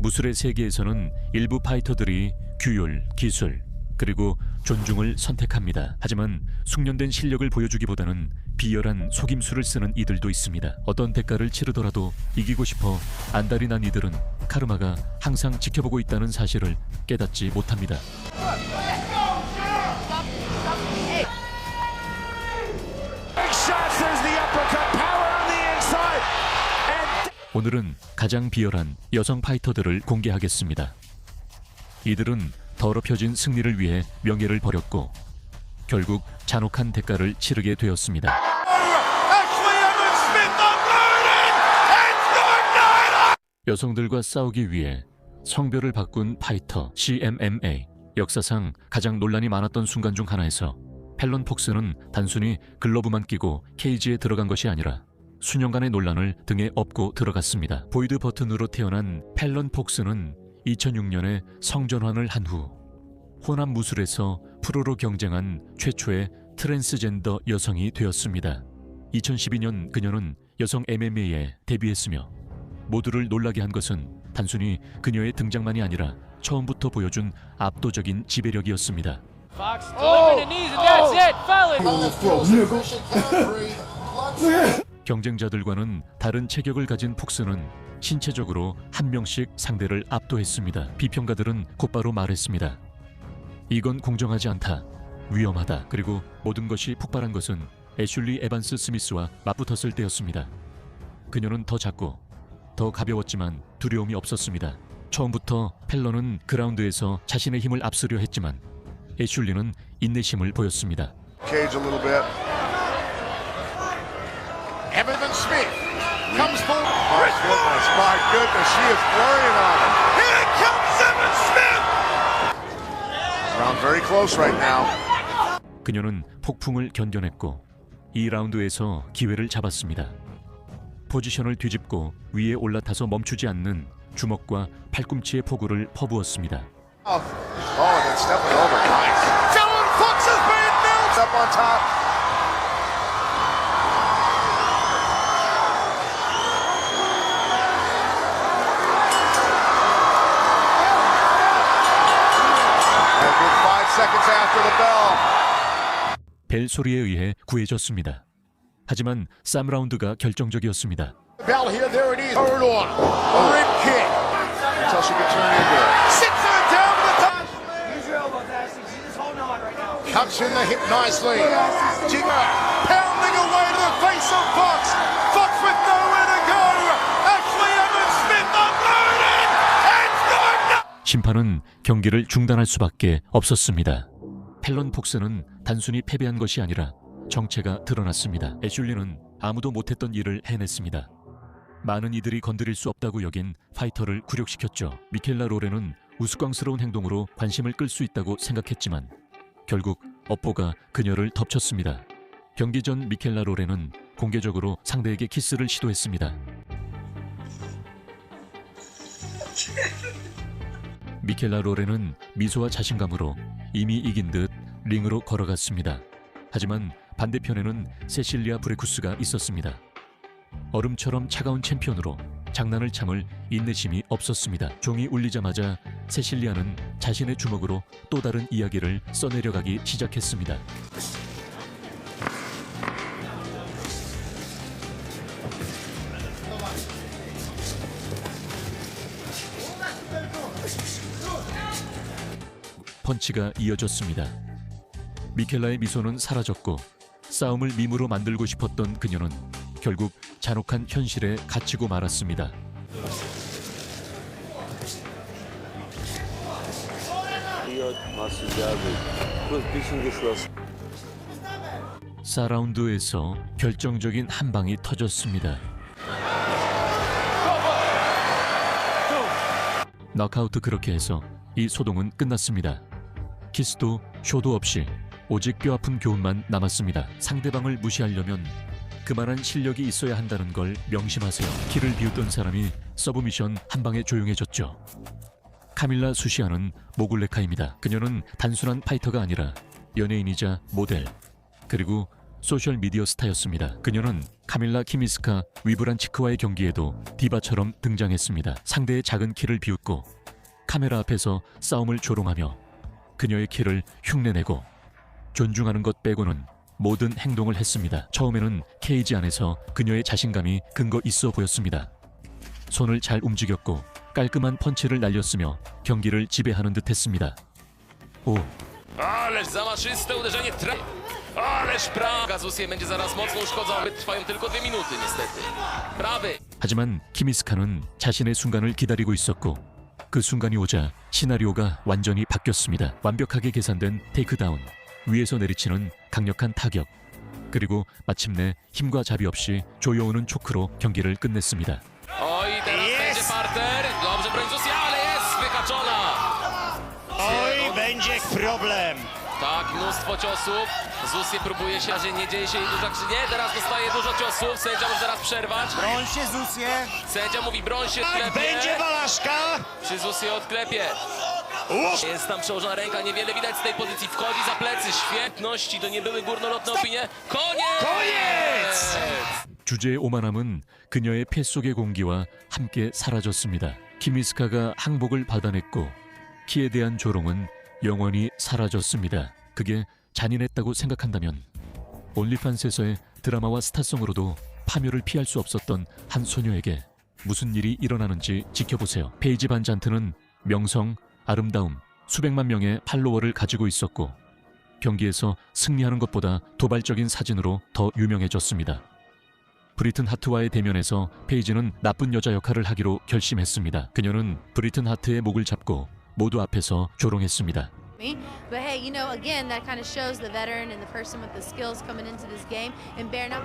무술의 세계에서는 일부 파이터들이 규율, 기술, 그리고 존중을 선택합니다. 하지만 숙련된 실력을 보여주기보다는 비열한 속임수를 쓰는 이들도 있습니다. 어떤 대가를 치르더라도 이기고 싶어 안달이 난 이들은 카르마가 항상 지켜보고 있다는 사실을 깨닫지 못합니다. 오늘은 가장 비열한 여성 파이터들을 공개하겠습니다. 이들은 더럽혀진 승리를 위해 명예를 버렸고 결국 잔혹한 대가를 치르게 되었습니다. 여성들과 싸우기 위해 성별을 바꾼 파이터 CMMA. 역사상 가장 논란이 많았던 순간 중 하나에서 펠런 폭스는 단순히 글러브만 끼고 케이지에 들어간 것이 아니라 수년간의 논란을 등에 업고 들어갔습니다. 보이드 버튼으로 태어난 펠런 폭스는 2006년에 성전환을 한 후 혼합 무술에서 프로로 경쟁한 최초의 트랜스젠더 여성이 되었습니다. 2012년 그녀는 여성 MMA에 데뷔했으며 모두를 놀라게 한 것은 단순히 그녀의 등장만이 아니라 처음부터 보여준 압도적인 지배력이었습니다. 경쟁자들과는 다른 체격을 가진 폭스는 신체적으로 한 명씩 상대를 압도했습니다. 비평가들은 곧바로 말했습니다. 이건 공정하지 않다. 위험하다. 그리고 모든 것이 폭발한 것은 애슐리 에반스 스미스와 맞붙었을 때였습니다. 그녀는 더 작고 더 가벼웠지만 두려움이 없었습니다. 처음부터 펠런은 그라운드에서 자신의 힘을 앞서려 했지만 애슐리는 인내심을 보였습니다. Cage a little bit. Evan Smith comes forward. My goodness, my goodness, she is flying on him. Here comes Evan Smith. Round very close right now. 그녀는 폭풍을 견뎌냈고 2라운드에서 기회를 잡았습니다. 포지션을 뒤집고 위에 올라타서 멈추지 않는 주먹과 팔꿈치의 포구를 퍼부었습니다. Oh, and then stepping over. Nice. Fallon Fox has been milled up on top. And good 5 seconds after the bell. 벨 소리에 의해 구해졌습니다. 하지만 3라운드가 결정적이었습니다. Bell here, there it is. Third one. A rib kick. Until she can turn into it. Sits her down with the top. Use your elbows, Ashley. She's just holding on right now. Cuts in the hip nicely. Jigger pounding away to the face of Fox. Fox with nowhere to go. Ashley Evans Smith unloaded. And good. 심판은 경기를 중단할 수밖에 없었습니다. 펠런 폭스는 단순히 패배한 것이 아니라 정체가 드러났습니다. 애슐리는 아무도 못했던 일을 해냈습니다. 많은 이들이 건드릴 수 없다고 여긴 파이터를 굴욕시켰죠. 미켈라 로렌은 우스꽝스러운 행동으로 관심을 끌 수 있다고 생각했지만 결국 업보가 그녀를 덮쳤습니다. 경기 전 미켈라 로렌은 공개적으로 상대에게 키스를 시도했습니다. 미켈라 로렌은 미소와 자신감으로 이미 이긴 듯 링으로 걸어갔습니다. 하지만 반대편에는 세실리아 브레쿠스가 있었습니다. 얼음처럼 차가운 챔피언으로 장난을 참을 인내심이 없었습니다. 종이 울리자마자 세실리아는 자신의 주먹으로 또 다른 이야기를 써내려가기 시작했습니다. 펀치가 이어졌습니다. 미켈라의 미소는 사라졌고 싸움을 밈으로 만들고 싶었던 그녀는 결국 잔혹한 현실에 갇히고 말았습니다. 4라운드에서 결정적인 한 방이 터졌습니다. 넉아웃 그렇게 해서 이 소동은 끝났습니다. 키스도 쇼도 없이 오직 뼈아픈 교훈만 남았습니다. 상대방을 무시하려면 그만한 실력이 있어야 한다는 걸 명심하세요. 키를 비웃던 사람이 서브미션 한 방에 조용해졌죠. 카밀라 수시아는 모굴레카입니다. 그녀는 단순한 파이터가 아니라 연예인이자 모델, 그리고 소셜 미디어 스타였습니다. 그녀는 카밀라 키미스카 위브란치크와의 경기에도 디바처럼 등장했습니다. 상대의 작은 키를 비웃고 카메라 앞에서 싸움을 조롱하며 그녀의 키를 흉내내고 존중하는 것 빼고는 모든 행동을 했습니다. 처음에는 케이지 안에서 그녀의 자신감이 근거 있어 보였습니다. 손을 잘 움직였고 깔끔한 펀치를 날렸으며 경기를 지배하는 듯 했습니다. 오, Ależ zamaszyste uderzenie Ależ prawa. Gazusje będzie zaraz mocno uszkodzony. Trwają tylko 2 minuty niestety. Prawy. 하지만 키미스카는 자신의 순간을 기다리고 있었고 그 순간이 오자 시나리오가 완전히 바뀌었습니다. 완벽하게 계산된 테이크다운, 위에서 내리치는 강력한 타격, 그리고 마침내 힘과 자비 없이 조여오는 초크로 경기를 끝냈습니다. Oj, teraz będzie parter. Dobrze broń Zusia, ale jest wyhaczona. Oj, będzie problem. Tak, mnóstwo ciosów. Zusie próbuje się, że nie dzieje się jej dużo krzynie. Teraz dostaje dużo ciosów. Sędzia może zaraz przerwać. Broń się, Zusie. Sędzia mówi broń się, Tak, odklepie. będzie Walaszka. Czy Zusie odklepie? Uff. Jest tam przełożona ręka, niewiele widać z tej pozycji. Wchodzi za plecy, świetności, to nie były górnolotne opinie. Koniec! Koniec! 주제의 오만함은 그녀의 폐 속의 공기와 함께 사라졌습니다. 키미스카가 항복을 받아냈고 키에 대한 조롱은 영원히 사라졌습니다. 그게 잔인했다고 생각한다면 온리판스에서의 드라마와 스타성으로도 파멸을 피할 수 없었던 한 소녀에게 무슨 일이 일어나는지 지켜보세요. 페이지 반 잔트는 명성, 아름다움, 수백만 명의 팔로워를 가지고 있었고 경기에서 승리하는 것보다 도발적인 사진으로 더 유명해졌습니다. 브리튼 하트와의 대면에서 페이지는 나쁜 여자 역할을 하기로 결심했습니다. 그녀는 브리튼 하트의 목을 잡고 모두 앞에서 조롱했습니다. But hey, you know, again, that kind of shows the veteran and the person with the skills coming into this game. And bear not.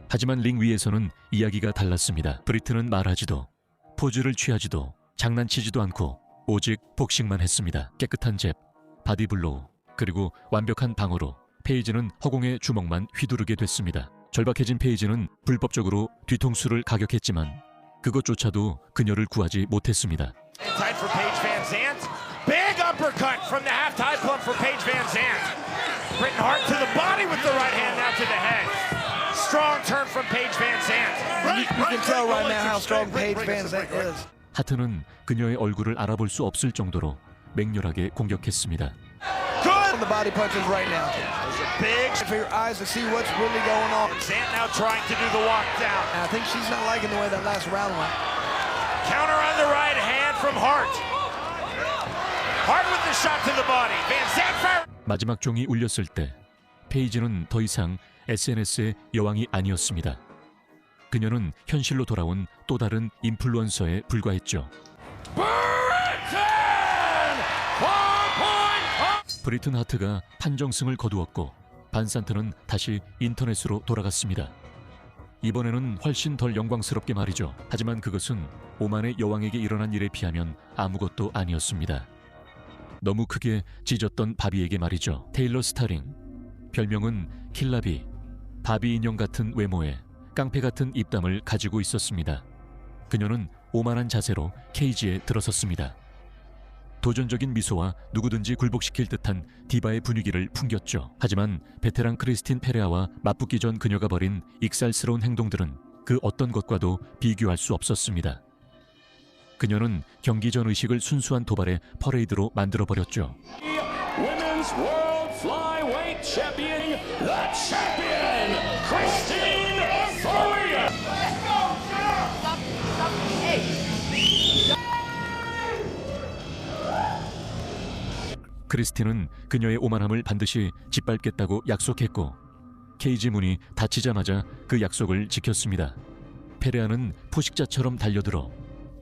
하지만 링 위에서는 이야기가 달랐습니다. 브리튼은 말하지도 포즈를 취하지도 장난치지도 않고 오직 복싱만 했습니다. 깨끗한 잽, 바디블로우, 그리고 완벽한 방어로 페이지는 허공의 주먹만 휘두르게 됐습니다. 절박해진 페이지는 불법적으로 뒤통수를 가격했지만 그것조차도 그녀를 구하지 못했습니다. Tight for Paige Van Zandt. Big uppercut from the half-tide plug for Paige Van Zandt. Britain Hart to the body with the right hand, now to the head. Strong turn from Paige Van Zandt. You can tell right now how strong Paige Van Zandt is. 하트는 그녀의 얼굴을 알아볼 수 없을 정도로 맹렬하게 공격했습니다. Good on the body punches right now. Big. For your eyes to see what's really going on. Zandt now trying to do the walk down. And I think she's not liking the way that last round went. Counter on the right hand from Hart. Hart with the shot to the body. Van Zandt fire. 마지막 종이 울렸을 때 페이지는 더 이상 SNS의 여왕이 아니었습니다. 그녀는 현실로 돌아온 또 다른 인플루언서에 불과했죠. 브리튼 하트가 판정승을 거두었고 반산트는 다시 인터넷으로 돌아갔습니다. 이번에는 훨씬 덜 영광스럽게 말이죠. 하지만 그것은 오만의 여왕에게 일어난 일에 비하면 아무것도 아니었습니다. 너무 크게 찢었던 바비에게 말이죠. 테일러 스타링, 별명은 킬라비, 바비 인형 같은 외모에 깡패 같은 입담을 가지고 있었습니다. 그녀는 오만한 자세로 케이지에 들어섰습니다. 도전적인 미소와 누구든지 굴복시킬 듯한 디바의 분위기를 풍겼죠. 하지만 베테랑 크리스틴 페레아와 맞붙기 전 그녀가 벌인 익살스러운 행동들은 그 어떤 것과도 비교할 수 없었습니다. 그녀는 경기 전 의식을 순수한 도발의 퍼레이드로 만들어버렸죠. Women's World Flyweight Champion, the champion, Christine Ferea. 크리스틴은 그녀의 오만함을 반드시 짓밟겠다고 약속했고 케이지 문이 닫히자마자 그 약속을 지켰습니다. 페레아는 포식자처럼 달려들어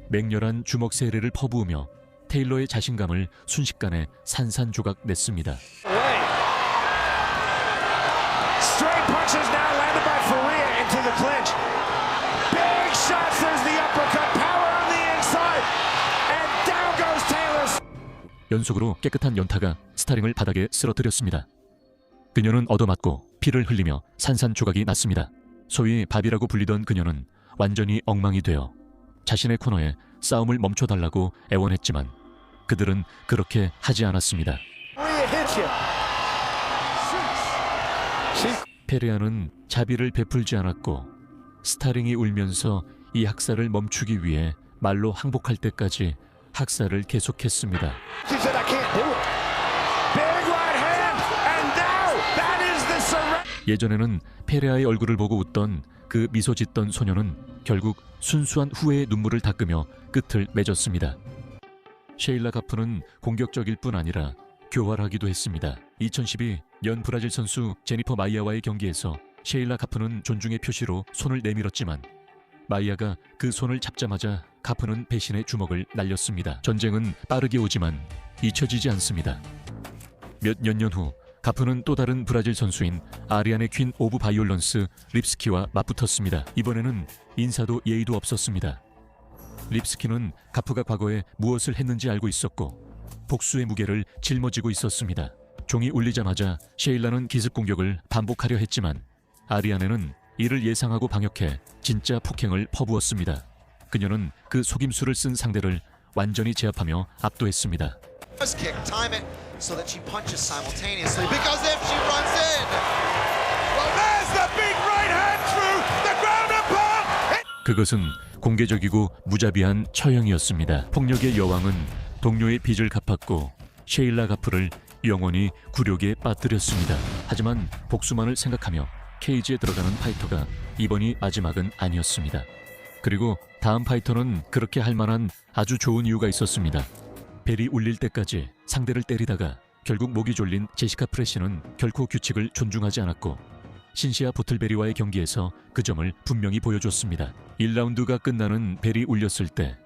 맹렬한 주먹 세례를 퍼부으며 테일러의 자신감을 순식간에 산산조각 냈습니다. Straight punches now landed by Ferea into the clinch. Big shots. There's the uppercut. Power on the inside. And down goes Taylor. 연속으로 깨끗한 연타가 스타링을 바닥에 쓰러뜨렸습니다. 그녀는 얻어맞고 피를 흘리며 산산조각이 났습니다. 소위 바비라고 불리던 그녀는 완전히 엉망이 되어 자신의 코너에 싸움을 멈춰달라고 애원했지만 그들은 그렇게 하지 않았습니다. Rhea hits you. 페레아는 자비를 베풀지 않았고 스타링이 울면서 이 학살을 멈추기 위해 말로 항복할 때까지 학살을 계속했습니다. She said, I can't do it. Big right hand, and now that is the surrender. 예전에는 페레아의 얼굴을 보고 웃던 그 미소 짓던 소녀는 결국 순수한 후회의 눈물을 닦으며 끝을 맺었습니다. 셰일라 가프는 공격적일 뿐 아니라 교활하기도 했습니다. 2012 연 브라질 선수 제니퍼 마이아와의 경기에서 셰일라 가프는 존중의 표시로 손을 내밀었지만 마이아가 그 손을 잡자마자 가프는 배신의 주먹을 날렸습니다. 전쟁은 빠르게 오지만 잊혀지지 않습니다. 몇 년 후 가프는 또 다른 브라질 선수인 아리안의 퀸 오브 바이올런스 립스키와 맞붙었습니다. 이번에는 인사도 예의도 없었습니다. 립스키는 가프가 과거에 무엇을 했는지 알고 있었고 복수의 무게를 짊어지고 있었습니다. 종이 울리자마자 셰일라는 기습 공격을 반복하려 했지만 아리안에는 이를 예상하고 방역해 진짜 폭행을 퍼부었습니다. 그녀는 그 속임수를 쓴 상대를 완전히 제압하며 압도했습니다. First kick, time it so that she punches simultaneously. Because if she runs in, Well, there's the big right hand through the ground and pound. 그것은 공개적이고 무자비한 처형이었습니다. 폭력의 여왕은 동료의 빚을 갚았고 셰일라 가프를 영원히 굴욕에 빠뜨렸습니다. 하지만 복수만을 생각하며 케이지에 들어가는 파이터가 이번이 마지막은 아니었습니다. 그리고 다음 파이터는 그렇게 할 만한 아주 좋은 이유가 있었습니다. 벨이 울릴 때까지 상대를 때리다가 결국 목이 졸린 제시카 프레시는 결코 규칙을 존중하지 않았고 신시아 보틀베리와의 경기에서 그 점을 분명히 보여줬습니다. 1라운드가 끝나는 벨이 울렸을 때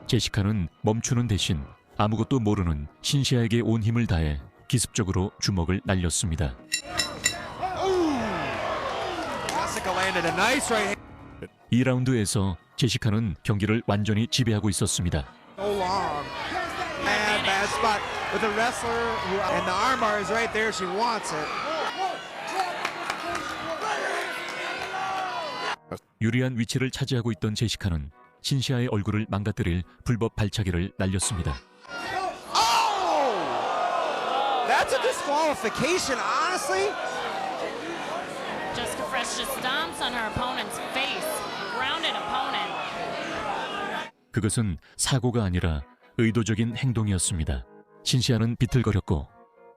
제시카는 멈추는 대신 아무것도 모르는 신시아에게 온 힘을 다해 기습적으로 주먹을 날렸습니다. Jessica landed a nice right hand. 2라운드에서 제시카는 경기를 완전히 지배하고 있었습니다. So long. Bad spot. With the wrestler and the armbar is right there. She wants it. 유리한 위치를 차지하고 있던 제시카는 신시아의 얼굴을 망가뜨릴 불법 발차기를 날렸습니다. That's a disqualification, honestly. Jessica Fresh just stomps on her opponent's face. Grounded opponent. 그것은 사고가 아니라 의도적인 행동이었습니다. 신시아는 비틀거렸고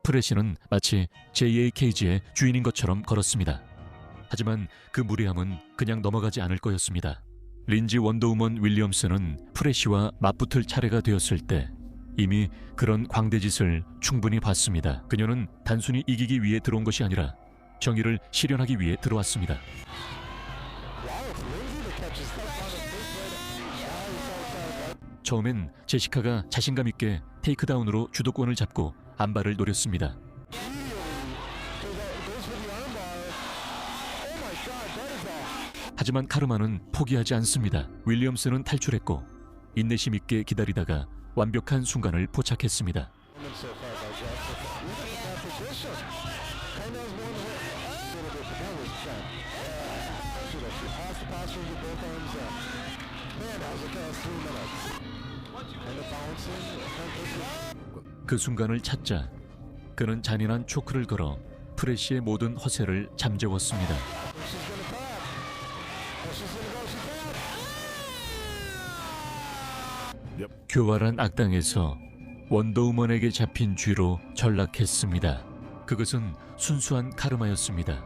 프레시는 마치 제2의 케이지의 주인인 것처럼 걸었습니다. 하지만 그 무례함은 그냥 넘어가지 않을 거였습니다. 린지 원더우먼 윌리엄스는 프레시와 맞붙을 차례가 되었을 때 이미 그런 광대짓을 충분히 봤습니다. 그녀는 단순히 이기기 위해 들어온 것이 아니라 정의를 실현하기 위해 들어왔습니다. 처음엔 제시카가 자신감 있게 테이크다운으로 주도권을 잡고 안발을 노렸습니다. 하지만 카르마는 포기하지 않습니다. 윌리엄스는 탈출했고 인내심 있게 기다리다가 완벽한 순간을 포착했습니다. 그 순간을 찾자 그는 잔인한 초크를 걸어 프레시의 모든 허세를 잠재웠습니다. 교활한 악당에서 원더우먼에게 잡힌 쥐로 전락했습니다. 그것은 순수한 카르마였습니다.